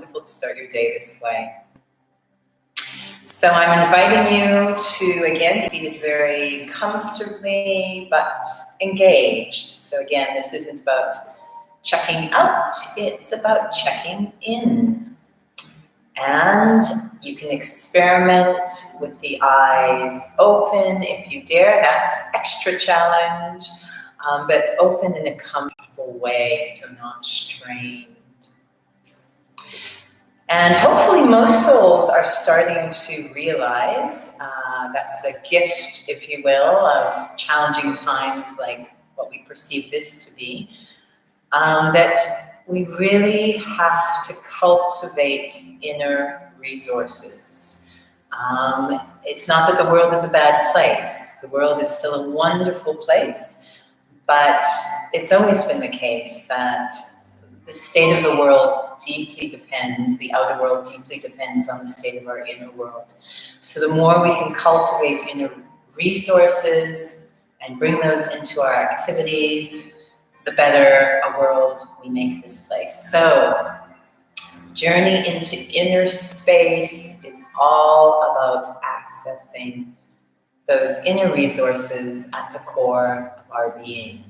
wonderful to start your day this way. So I'm inviting you to, again, be seated very comfortably, but engaged. So again, this isn't about checking out, it's about checking in. And you can experiment with the eyes open if you dare. That's extra challenge, but open in a comfortable way, so not strained. And hopefully most souls are starting to realize, that's the gift, if you will, of challenging times like what we perceive this to be, that we really have to cultivate inner resources. It's not that the world is a bad place. The world is still a wonderful place, but it's always been the case that the state of the world deeply depends, the outer world deeply depends on the state of our inner world. So the more we can cultivate inner resources and bring those into our activities, the better a world we make this place. So, journey into inner space is all about accessing those inner resources at the core of our being.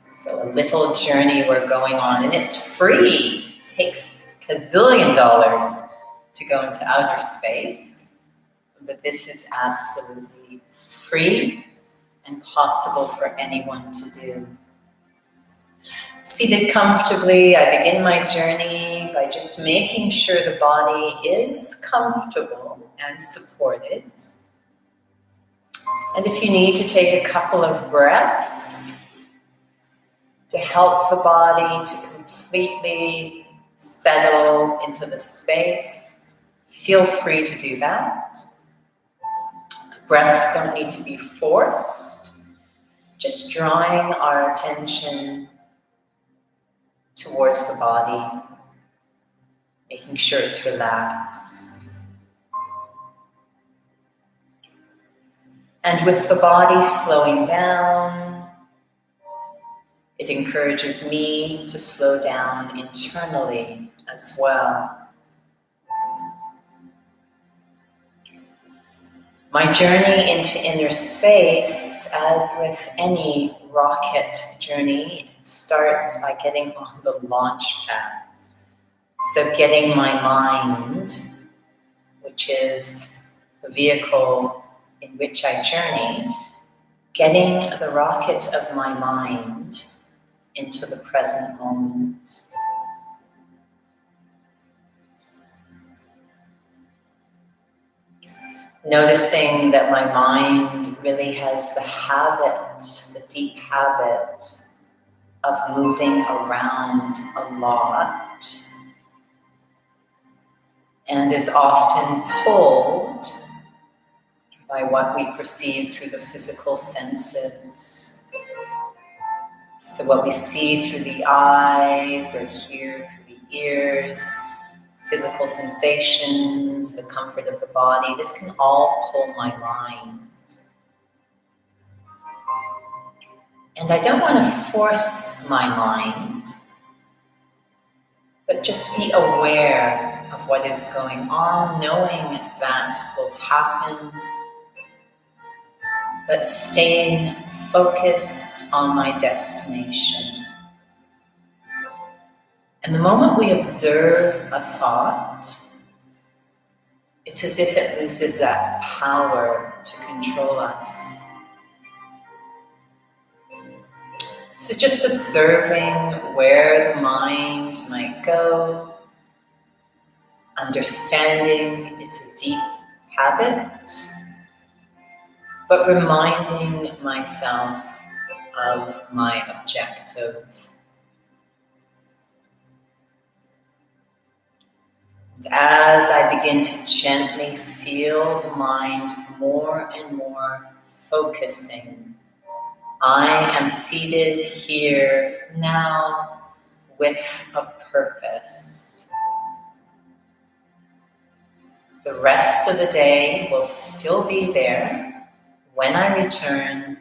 So a little journey we're going on, and it's free. It takes $1,000,000,000 to go into outer space, but this is absolutely free and possible for anyone to do. Seated comfortably, I begin my journey by just making sure the body is comfortable and supported. And if you need to take a couple of breaths to help the body to completely settle into the space, feel free to do that. The breaths don't need to be forced, just drawing our attention towards the body, making sure it's relaxed. And with the body slowing down, it encourages me to slow down internally as well. My journey into inner space, as with any rocket journey, starts by getting on the launch pad. So getting my mind, which is the vehicle in which I journey, getting the rocket of my mind into the present moment. Noticing that my mind really has the deep habit of moving around a lot and is often pulled by what we perceive through the physical senses. So what we see through the eyes or hear through the ears, physical sensations, the comfort of the body, this can all pull my mind. And I don't want to force my mind, but just be aware of what is going on, knowing that will happen, but staying focused on my destination. And the moment we observe a thought, it's as if it loses that power to control us. So just observing where the mind might go, understanding it's a deep habit, but reminding myself of my objective. And as I begin to gently feel the mind more and more focusing, I am seated here now with a purpose. The rest of the day will still be there. When I return,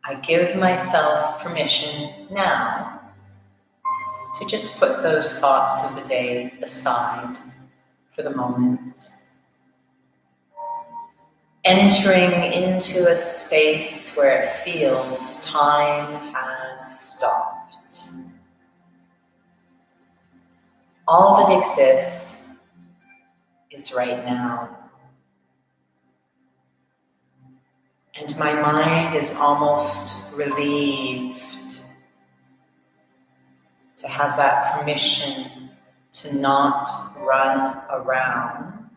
I give myself permission now to just put those thoughts of the day aside for the moment. Entering into a space where it feels time has stopped. All that exists is right now. And my mind is almost relieved to have that permission to not run around,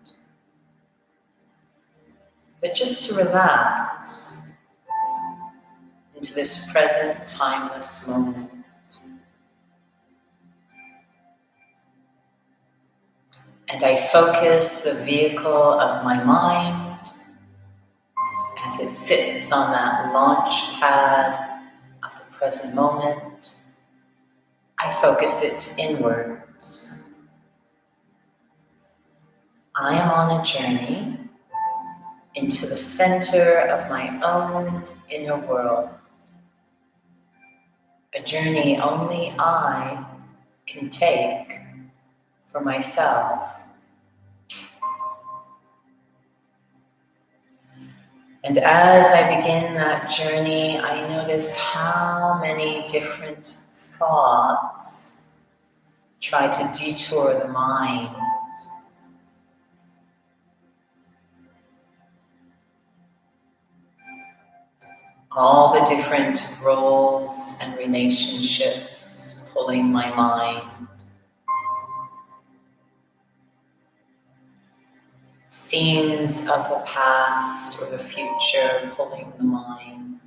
but just to relax into this present, timeless moment. And I focus the vehicle of my mind as it sits on that launch pad of the present moment. I focus it inwards. I am on a journey into the center of my own inner world. A journey only I can take for myself. And as I begin that journey, I notice how many different thoughts try to detour the mind. All the different roles and relationships pulling my mind. Scenes of the past or the future pulling the mind.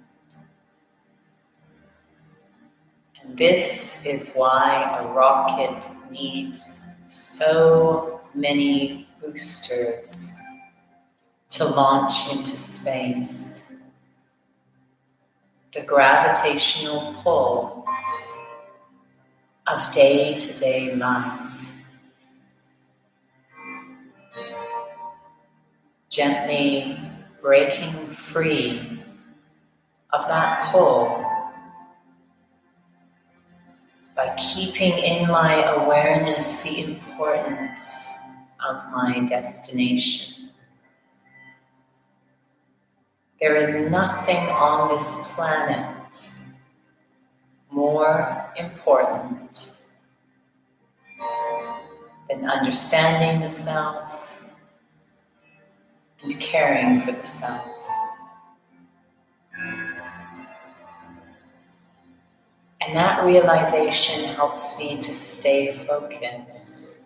And this is why a rocket needs so many boosters to launch into space. The gravitational pull of day-to-day life. Gently breaking free of that pull by keeping in my awareness the importance of my destination. There is nothing on this planet more important than understanding the self and caring for the self. And that realization helps me to stay focused.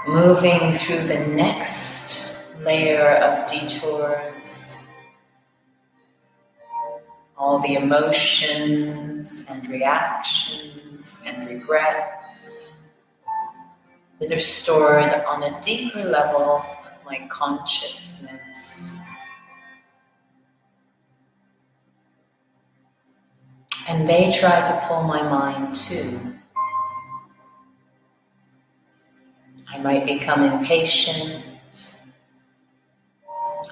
Moving through the next layer of detours, all the emotions and reactions and regrets that are stored on a deeper level of my consciousness. And they try to pull my mind too. I might become impatient.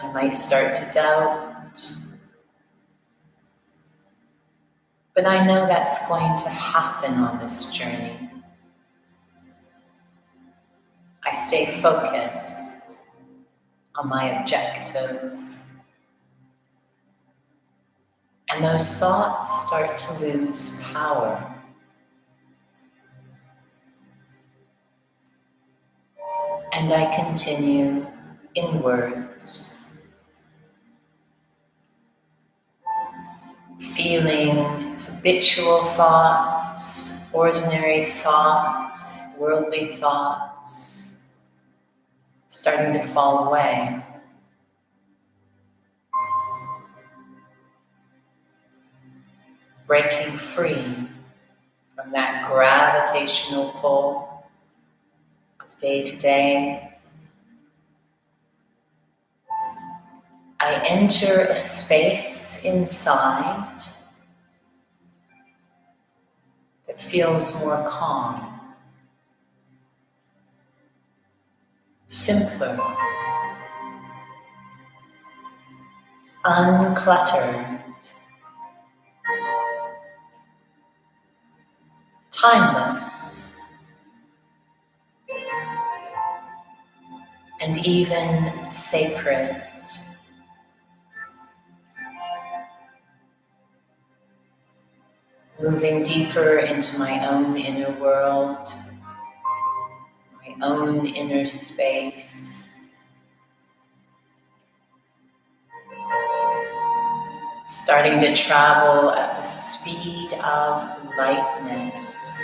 I might start to doubt. But I know that's going to happen on this journey. I stay focused on my objective. And those thoughts start to lose power. And I continue inwards, feeling habitual thoughts, ordinary thoughts, worldly thoughts, starting to fall away. Breaking free from that gravitational pull of day to day. I enter a space inside that feels more calm, simpler, uncluttered, timeless, and even sacred. Moving deeper into my own inner world, my own inner space. Starting to travel at the speed of lightness.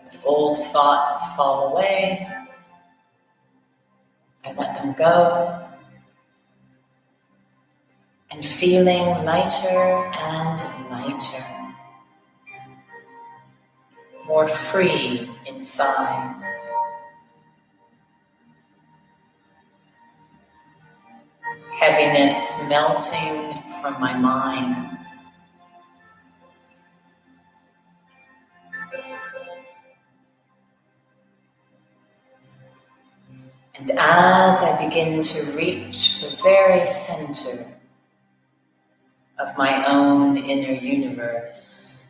As old thoughts fall away, I let them go. And feeling lighter and lighter. More free inside. Heaviness melting from my mind. And as I begin to reach the very center of my own inner universe,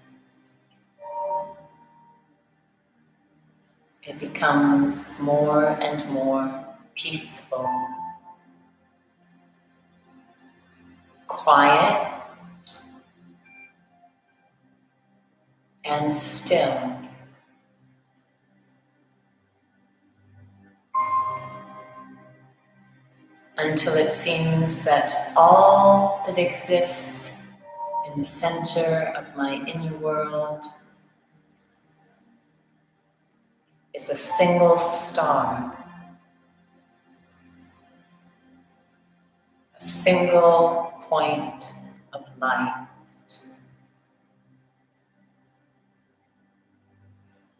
it becomes more and more peaceful, quiet, and still. Until it seems that all that exists in the center of my inner world is a single star, a single point of light.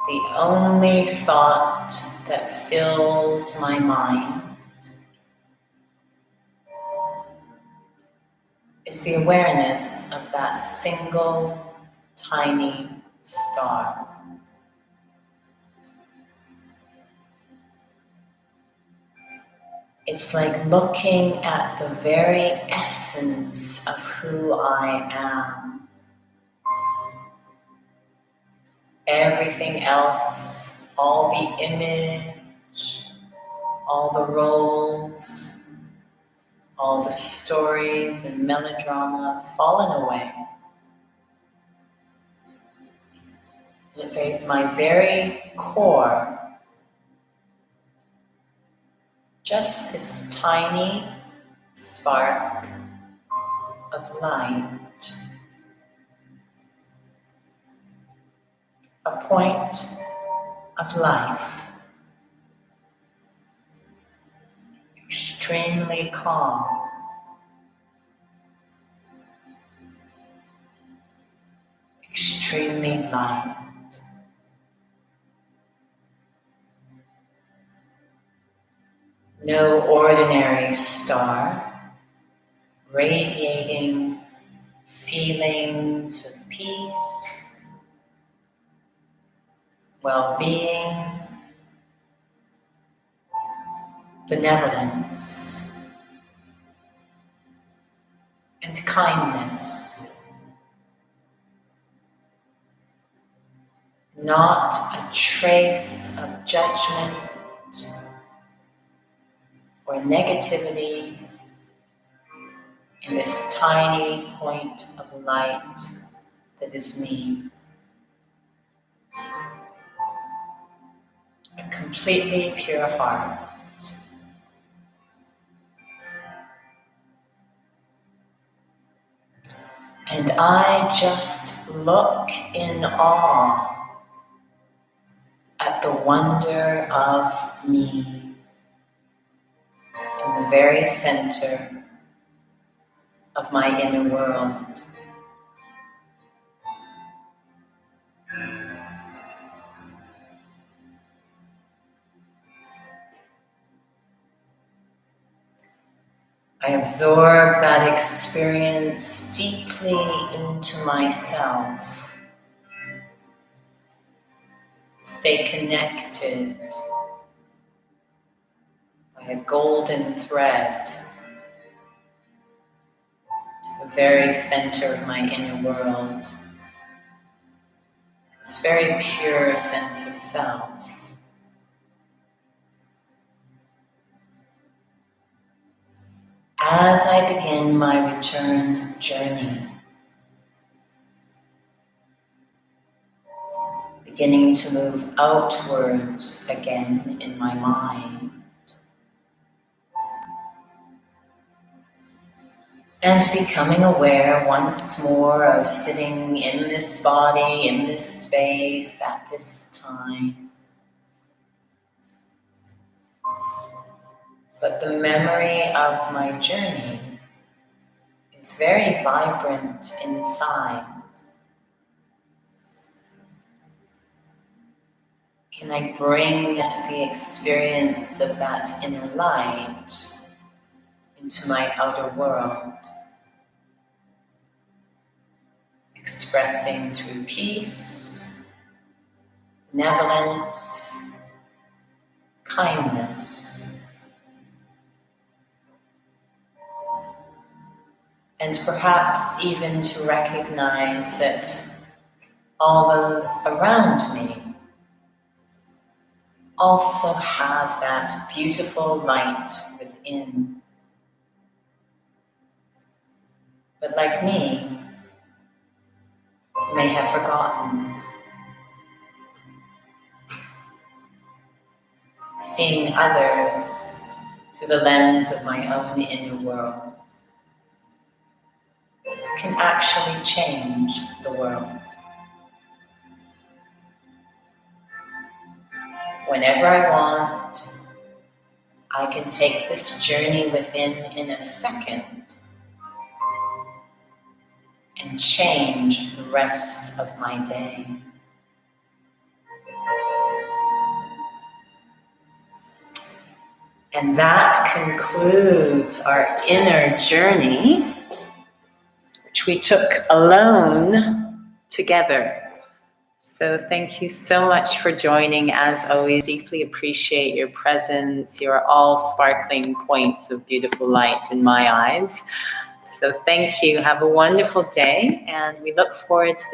The only thought that fills my mind is the awareness of that single tiny star. It's like looking at the very essence of who I am. Everything else, all the image, all the roles, all the stories and melodrama fallen away. At my very core, just this tiny spark of light, a point of life, extremely calm, extremely light. No ordinary star, radiating feelings of peace, well-being, benevolence, and kindness. Not a trace of judgment or negativity in this tiny point of light that is me. A completely pure heart. And I just look in awe at the wonder of me in the very center of my inner world. I absorb that experience deeply into myself. Stay connected by a golden thread to the very center of my inner world. This very pure sense of self. As I begin my return journey, beginning to move outwards again in my mind, and becoming aware once more of sitting in this body, in this space, at this time. But the memory of my journey is very vibrant inside. Can I bring the experience of that inner light into my outer world, expressing through peace, benevolence, kindness, and perhaps even to recognize that all those around me also have that beautiful light within. But like me, may have forgotten. Seeing others through the lens of my own inner world can actually change the world. Whenever I want, I can take this journey within in a second and change the rest of my day. And that concludes our inner journey, which we took alone together. So thank you so much for joining. As always, deeply appreciate your presence. You are all sparkling points of beautiful light in my eyes. So thank you. Have a wonderful day, and we look forward to